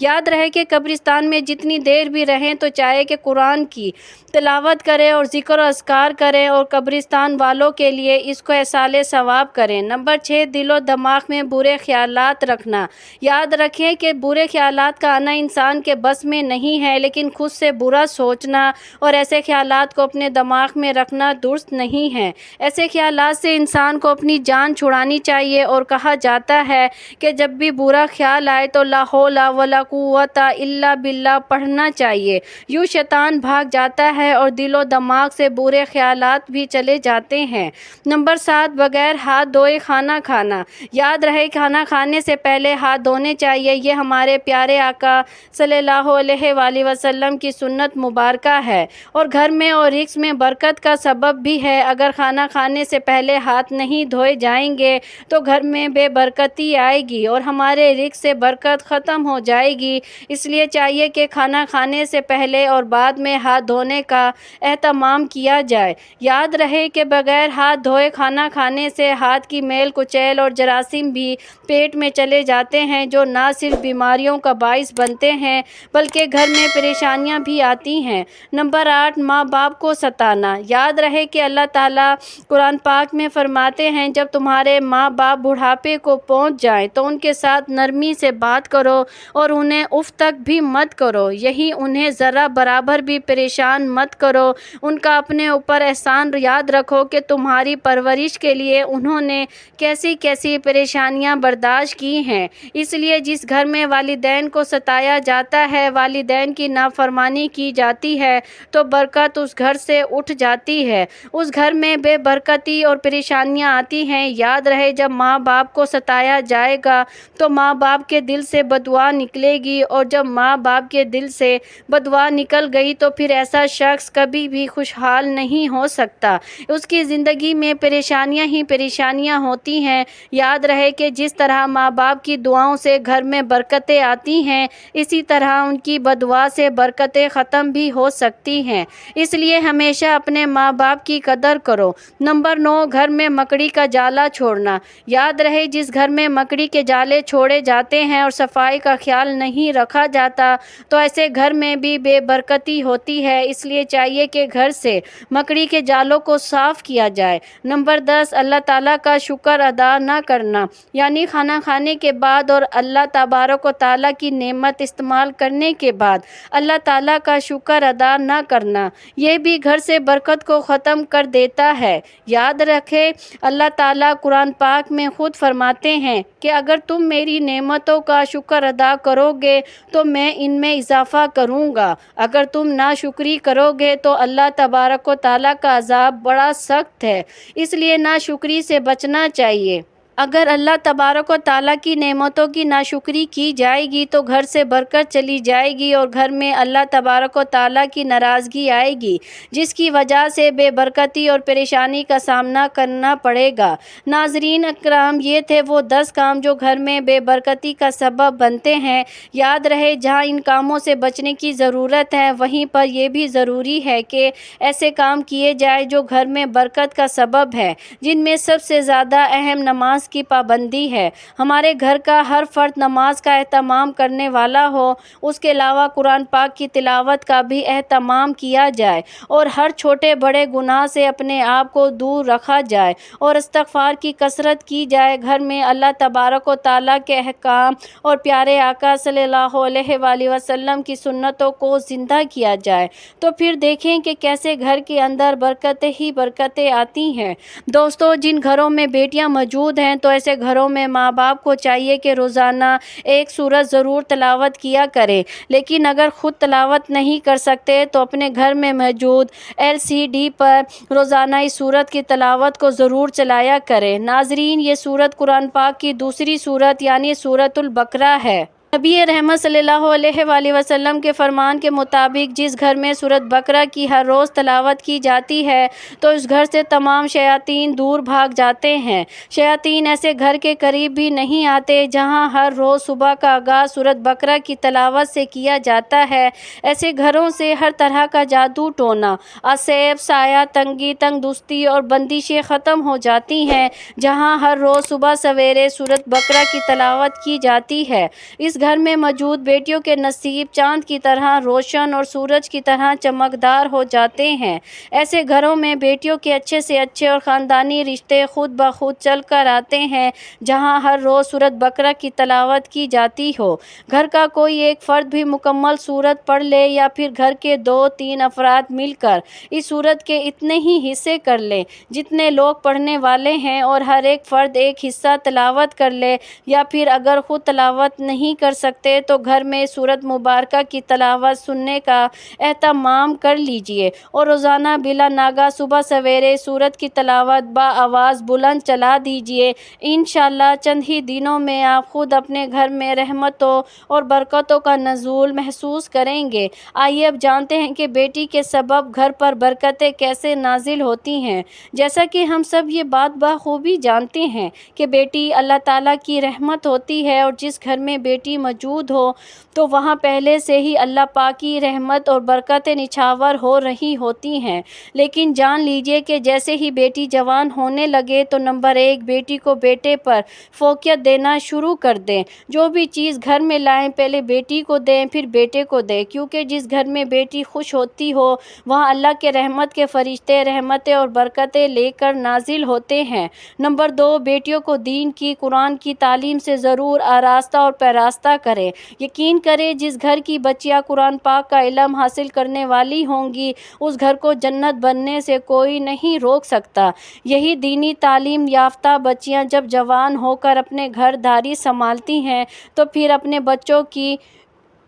یاد رہے کہ قبرستان میں جتنی دیر بھی رہیں تو چاہے کہ قرآن کی تلاوت کریں اور ذکر و اذکار کریں اور قبرستان والوں کے لیے اس کو ایصال ثواب کریں۔ نمبر 6، دل و دماغ میں برے خیالات رکھنا۔ یاد رکھیں کہ برے خیالات کا آنا انسان کے بس میں نہیں ہے، لیکن خود سے برا سوچنا اور ایسے خیالات کو اپنے دماغ میں رکھنا درست نہیں ہے۔ ایسے خیالات سے انسان کو اپنی جان چھڑانی چاہیے، اور کہا جاتا ہے کہ جب بھی برا خیال آئے تو لا حول ولا قوت الا باللہ پڑھنا چاہیے، یوں شیطان بھاگ جاتا ہے اور دل و دماغ سے برے خیالات بھی چلے جاتے ہیں۔ نمبر 7، بغیر ہاتھ دھوئے کھانا کھانا۔ یاد رہے کھانا کھانے سے پہلے ہاتھ دھونے چاہیے، یہ ہمارے پیارے آقا صلی اللہ علیہ وآلہ وسلم کی سنت مبارکہ ہے اور گھر میں اور رزق میں برکت کا سبب بھی ہے۔ اگر کھانا کھانے سے پہلے ہاتھ نہیں دھوئے جائیں گے تو گھر میں بے برکتی آئے گی اور ہمارے رزق سے برکت ختم ہو جائے گی۔ اس لیے چاہیے کہ کھانا کھانے سے پہلے اور بعد میں ہاتھ دھونے کا اہتمام کیا جائے۔ یاد رہے کہ بغیر ہاتھ دھوئے کھانا کھانے سے ہاتھ کی میل کچیل اور جراثیم بھی پیٹ میں چلے جاتے ہیں، جو نہ صرف بیماریوں کا باعث بنتے ہیں بلکہ گھر میں پریشانیاں بھی آتی ہیں۔ نمبر 8، ماں باپ کو ستانا۔ یاد رہے کہ اللہ تعالیٰ قرآن پاک میں فرماتے ہیں، جب تمہارے ماں باپ بڑھاپے کو پہنچ جائیں تو ان کے ساتھ نرمی سے بات کرو اور انہیں اف تک بھی مت کرو، یہی انہیں ذرا برابر بھی پریشان مت کرو۔ ان کا اپنے اوپر احسان یاد رکھو کہ تمہاری پرورش کے لیے انہوں نے کیسی کیسی پریشانیاں برداشت کی ہیں۔ اس لیے جس گھر میں والدین کو ستایا جاتا ہے، والدین کی نافرمانی کی جاتی ہے، تو برکت اس گھر سے اٹھ جاتی ہے، اس گھر میں بے برکتی اور پریشانیاں آتی ہیں۔ یاد رہے جب ماں باپ کو ستایا جائے گا تو ماں باپ کے دل سے بددعا نکلے گی، اور جب ماں باپ کے دل سے بددعا نکل گئی تو پھر ایسا شخص کبھی بھی خوشحال نہیں ہو سکتا، اس کی زندگی میں پریشانیاں ہی پریشانیاں ہوتی ہیں۔ یاد رہے کہ جس طرح ماں باپ کی دعاؤں سے گھر میں برکتیں آتی ہیں، اسی طرح ان کی بددعا سے برکتیں ختم بھی ہو سکتی ہیں، اس لیے ہمیشہ اپنے ماں باپ کی قدر کرو۔ نمبر 9، گھر میں مکڑی کا جالا چھوڑنا۔ یاد رہے جس گھر میں مکڑی کے جالے چھوڑے جاتے ہیں اور صفائی کا خیال نہیں رکھا جاتا تو ایسے گھر میں بھی بے برکتی ہوتی ہے، اس لیے چاہیے کہ گھر سے مکڑی کے جالوں کو صاف کیا جائے۔ نمبر 10، اللہ تعالیٰ کا شکر ادا نہ کرنا، یعنی کھانا کھانے کے بعد اور اللہ تبارک و تعالیٰ کی نعمت استعمال کرنے کے بعد اللہ تعالیٰ کا شکر ادا نہ کرنا، یہ بھی گھر سے برکت کو ختم کر دیتا ہے۔ یاد رکھے اللہ تعالیٰ قرآن پاک میں خود فرماتے ہیں کہ اگر تم میری نعمتوں کا شکر ادا کرو گے تو میں ان میں اضافہ کروں گا، اگر تم ناشکری کرو گے تو اللہ تبارک و تعالیٰ کا عذاب بڑا سخت ہے، اس لیے ناشکری سے بچنا چاہیے۔ اگر اللہ تبارک و تعالیٰ کی نعمتوں کی ناشکری کی جائے گی تو گھر سے برکت چلی جائے گی اور گھر میں اللہ تبارک و تعالیٰ کی ناراضگی آئے گی، جس کی وجہ سے بے برکتی اور پریشانی کا سامنا کرنا پڑے گا۔ ناظرین اکرام، یہ تھے وہ 10 کام جو گھر میں بے برکتی کا سبب بنتے ہیں۔ یاد رہے جہاں ان کاموں سے بچنے کی ضرورت ہے، وہیں پر یہ بھی ضروری ہے کہ ایسے کام کیے جائیں جو گھر میں برکت کا سبب ہے، جن میں سب سے زیادہ اہم نماز کی پابندی ہے۔ ہمارے گھر کا ہر فرد نماز کا اہتمام کرنے والا ہو، اس کے علاوہ قرآن پاک کی تلاوت کا بھی اہتمام کیا جائے اور ہر چھوٹے بڑے گناہ سے اپنے آپ کو دور رکھا جائے اور استغفار کی کثرت کی جائے۔ گھر میں اللہ تبارک و تعالیٰ کے احکام اور پیارے آقا صلی اللہ علیہ وآلہ وسلم کی سنتوں کو زندہ کیا جائے تو پھر دیکھیں کہ کیسے گھر کے اندر برکتیں ہی برکتیں آتی ہیں۔ دوستو، جن گھروں میں بیٹیاں موجود ہیں تو ایسے گھروں میں ماں باپ کو چاہیے کہ روزانہ ایک سورت ضرور تلاوت کیا کریں، لیکن اگر خود تلاوت نہیں کر سکتے تو اپنے گھر میں موجود LCD پر روزانہ اس سورت کی تلاوت کو ضرور چلایا کریں۔ ناظرین، یہ سورت قرآن پاک کی دوسری سورت یعنی سورۃ البقرہ ہے۔ نبی رحمت صلی اللہ علیہ وآلہ وسلم کے فرمان کے مطابق جس گھر میں سورۃ بقرہ کی ہر روز تلاوت کی جاتی ہے تو اس گھر سے تمام شیاطین دور بھاگ جاتے ہیں۔ شیاطین ایسے گھر کے قریب بھی نہیں آتے جہاں ہر روز صبح کا آغاز سورۃ بقرہ کی تلاوت سے کیا جاتا ہے۔ ایسے گھروں سے ہر طرح کا جادو ٹونا، اسیب، سایہ، تنگی، تنگ دستی اور بندشیں ختم ہو جاتی ہیں جہاں ہر روز صبح سویرے سورۃ بقرہ کی تلاوت کی جاتی ہے۔ اس گھر میں موجود بیٹیوں کے نصیب چاند کی طرح روشن اور سورج کی طرح چمکدار ہو جاتے ہیں۔ ایسے گھروں میں بیٹیوں کے اچھے سے اچھے اور خاندانی رشتے خود بخود چل کر آتے ہیں جہاں ہر روز سورۃ بقرہ کی تلاوت کی جاتی ہو۔ گھر کا کوئی ایک فرد بھی مکمل سورت پڑھ لے یا پھر گھر کے 2-3 افراد مل کر اس سورت کے اتنے ہی حصے کر لیں جتنے لوگ پڑھنے والے ہیں اور ہر ایک فرد ایک حصہ تلاوت کر لے، یا پھر اگر خود تلاوت نہیں کر سکتے تو گھر میں سورت مبارکہ کی تلاوت سننے کا اہتمام کر لیجئے اور روزانہ بلا ناگہ صبح سویرے سورت کی تلاوت بآواز بلند چلا دیجئے۔ انشاءاللہ چند ہی دنوں میں آپ خود اپنے گھر میں رحمتوں اور برکتوں کا نزول محسوس کریں گے۔ آئیے اب جانتے ہیں کہ بیٹی کے سبب گھر پر برکتیں کیسے نازل ہوتی ہیں۔ جیسا کہ ہم سب یہ بات بخوبی جانتے ہیں کہ بیٹی اللہ تعالیٰ کی رحمت ہوتی ہے، اور جس گھر میں بیٹی موجود ہو تو وہاں پہلے سے ہی اللہ پاک کی رحمت اور برکتیں نچھاور ہو رہی ہوتی ہیں۔ لیکن جان لیجئے کہ جیسے ہی بیٹی جوان ہونے لگے تو نمبر 1 بیٹی کو بیٹے پر فوقیت دینا شروع کر دیں۔ جو بھی چیز گھر میں لائیں پہلے بیٹی کو دیں پھر بیٹے کو دیں، کیونکہ جس گھر میں بیٹی خوش ہوتی ہو وہاں اللہ کے رحمت کے فرشتے رحمتیں اور برکتیں لے کر نازل ہوتے ہیں۔ نمبر 2 بیٹیوں کو دین کی، قرآن کی تعلیم سے ضرور آراستہ اور پیراستہ کریں۔ یقین کریں جس گھر کی بچیاں قرآن پاک کا علم حاصل کرنے والی ہوں گی اس گھر کو جنت بننے سے کوئی نہیں روک سکتا۔ یہی دینی تعلیم یافتہ بچیاں جب جوان ہو کر اپنے گھر داری سنبھالتی ہیں تو پھر اپنے بچوں کی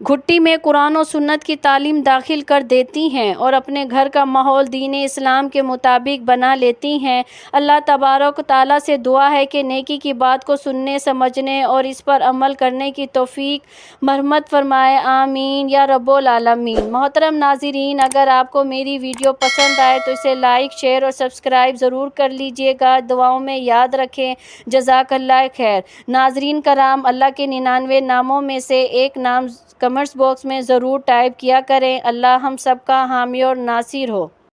گھٹی میں قرآن و سنت کی تعلیم داخل کر دیتی ہیں اور اپنے گھر کا ماحول دین اسلام کے مطابق بنا لیتی ہیں۔ اللہ تبارک و تعالیٰ سے دعا ہے کہ نیکی کی بات کو سننے، سمجھنے اور اس پر عمل کرنے کی توفیق مرحمت فرمائے، آمین یا رب العالمین۔ محترم ناظرین، اگر آپ کو میری ویڈیو پسند آئے تو اسے لائک، شیئر اور سبسکرائب ضرور کر لیجئے گا۔ دعاؤں میں یاد رکھیں۔ جزاک اللہ خیر۔ ناظرین کرام، اللہ کے 99 ناموں میں سے ایک نام کمنٹس باکس میں ضرور ٹائپ کیا کریں۔ اللہ ہم سب کا حامی اور ناصر ہو۔